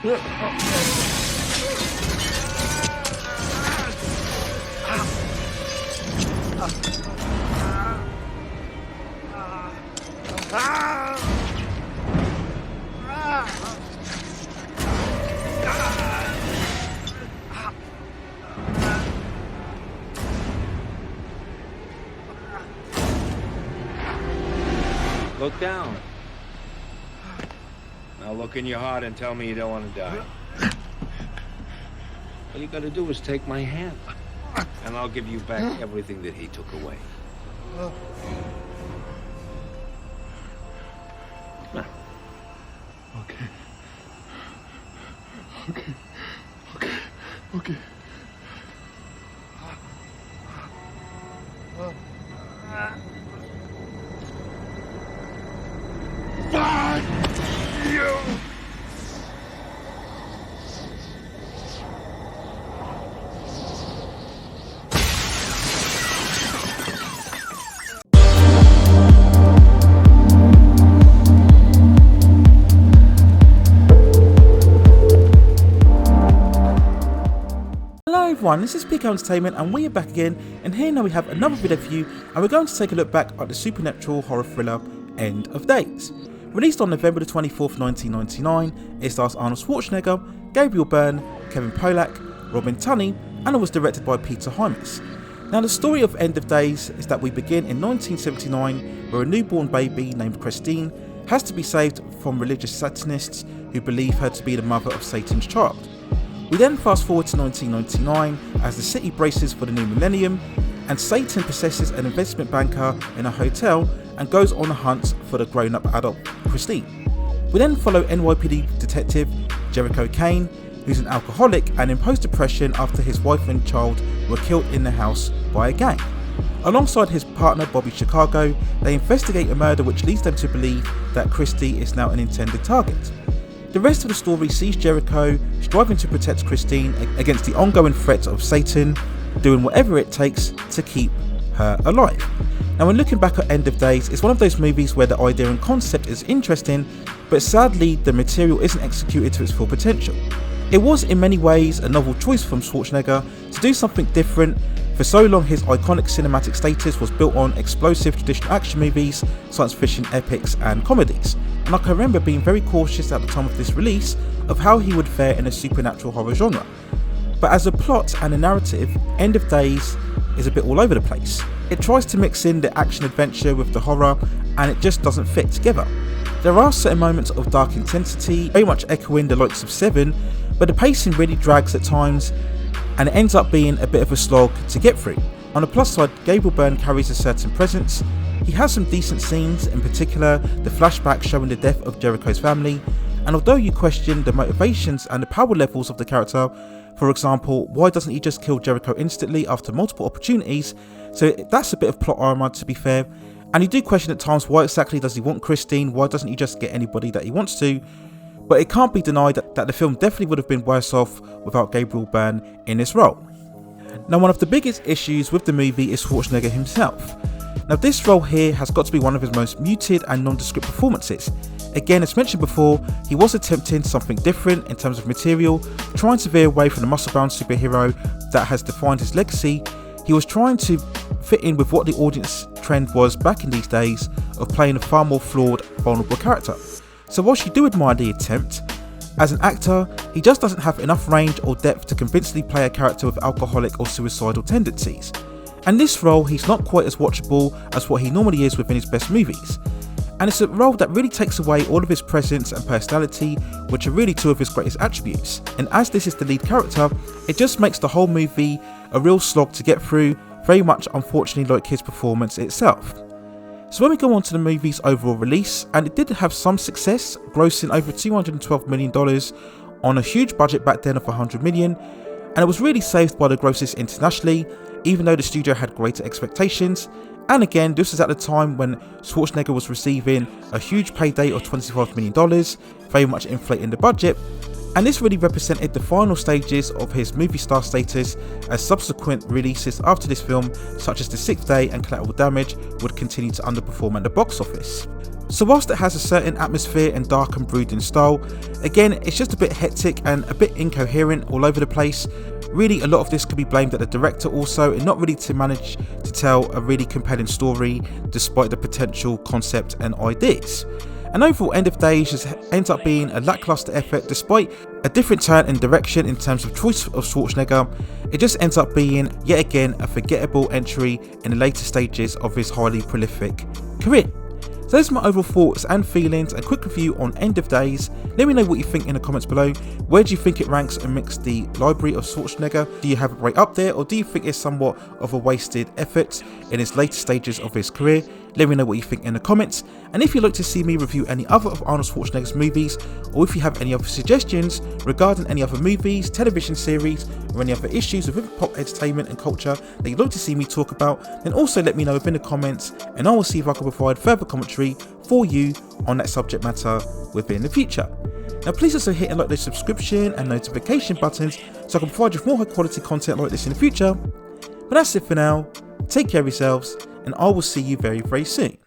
Look down. Now look in your heart and tell me you don't want to die. All you gotta do is take my hand, and I'll give you back everything that he took away. Come on. Okay. Okay. Okay. Okay. Fuck you! Hello everyone, this is Pico Entertainment and we are back again, and here now we have another video for you, and we're going to take a look back at the supernatural horror thriller End of Days. Released on November the 24th, 1999, it stars Arnold Schwarzenegger, Gabriel Byrne, Kevin Pollak, Robin Tunney, and it was directed by Peter Hymas. Now the story of End of Days is that we begin in 1979, where a newborn baby named Chritsine has to be saved from religious Satanists who believe her to be the mother of Satan's child. We then fast forward to 1999 as the city braces for the new millennium, and Satan possesses an investment banker in a hotel and goes on a hunt for the grown-up adult Chritsine. We then follow NYPD detective Jericho Cane, who's an alcoholic and in post-depression after his wife and child were killed in the house by a gang. Alongside his partner Bobby Chicago, they investigate a murder which leads them to believe that Christy is now an intended target. The rest of the story sees Jericho striving to protect Chritsine against the ongoing threat of Satan, doing whatever it takes to keep her alive. Now when looking back at End of Days, it's one of those movies where the idea and concept is interesting, but sadly the material isn't executed to its full potential. It was in many ways a novel choice from Schwarzenegger to do something different. For so long his iconic cinematic status was built on explosive traditional action movies, science fiction epics and comedies, and I can remember being very cautious at the time of this release of how he would fare in a supernatural horror genre. But as a plot and a narrative, End of Days is a bit all over the place. It tries to mix in the action adventure with the horror, and it just doesn't fit together. There are certain moments of dark intensity, very much echoing the likes of Seven, but the pacing really drags at times, and it ends up being a bit of a slog to get through. On the plus side, Gabriel Byrne carries a certain presence. He has some decent scenes, in particular the flashback showing the death of Jericho's family, and although you question the motivations and the power levels of the character, for example, why doesn't he just kill Jericho instantly after multiple opportunities, so that's a bit of plot armour to be fair, and you do question at times why exactly does he want Chritsine, why doesn't he just get anybody that he wants to, but it can't be denied that the film definitely would have been worse off without Gabriel Byrne in this role. Now one of the biggest issues with the movie is Schwarzenegger himself. Now this role here has got to be one of his most muted and nondescript performances. Again, as mentioned before, he was attempting something different in terms of material, trying to veer away from the muscle-bound superhero that has defined his legacy. He was trying to fit in with what the audience trend was back in these days of playing a far more flawed, vulnerable character. So whilst you do admire the attempt, as an actor, he just doesn't have enough range or depth to convincingly play a character with alcoholic or suicidal tendencies. And this role, he's not quite as watchable as what he normally is within his best movies. And it's a role that really takes away all of his presence and personality, which are really two of his greatest attributes. And as this is the lead character, it just makes the whole movie a real slog to get through, very much unfortunately like his performance itself. So when we go on to the movie's overall release, and it did have some success, grossing over $212 million on a huge budget back then of $100 million, and it was really saved by the grosses internationally, even though the studio had greater expectations. And again, this was at the time when Schwarzenegger was receiving a huge payday of $25 million, very much inflating the budget, and this really represented the final stages of his movie star status, as subsequent releases after this film, such as The Sixth Day and Collateral Damage, would continue to underperform at the box office. So whilst it has a certain atmosphere and dark and brooding style, again it's just a bit hectic and a bit incoherent all over the place. Really, a lot of this could be blamed at the director also, and not really to manage to tell a really compelling story despite the potential concept and ideas. And overall, End of Days just ends up being a lackluster effort despite a different turn in direction in terms of choice of Schwarzenegger. It just ends up being yet again a forgettable entry in the later stages of his highly prolific career. So those are my overall thoughts and feelings and quick review on End of Days. Let me know what you think in the comments below. Where do you think it ranks amongst the library of Schwarzenegger? Do you have it right up there, or do you think it's somewhat of a wasted effort in his later stages of his career? Let me know what you think in the comments. And if you'd like to see me review any other of Arnold Schwarzenegger's movies, or if you have any other suggestions regarding any other movies, television series, or any other issues within pop entertainment and culture that you'd like to see me talk about, then also let me know within the comments, and I will see if I can provide further commentary for you on that subject matter within the future. Now please also hit and like the subscription and notification buttons so I can provide you with more high quality content like this in the future. But that's it for now. Take care of yourselves, and I will see you very, very soon.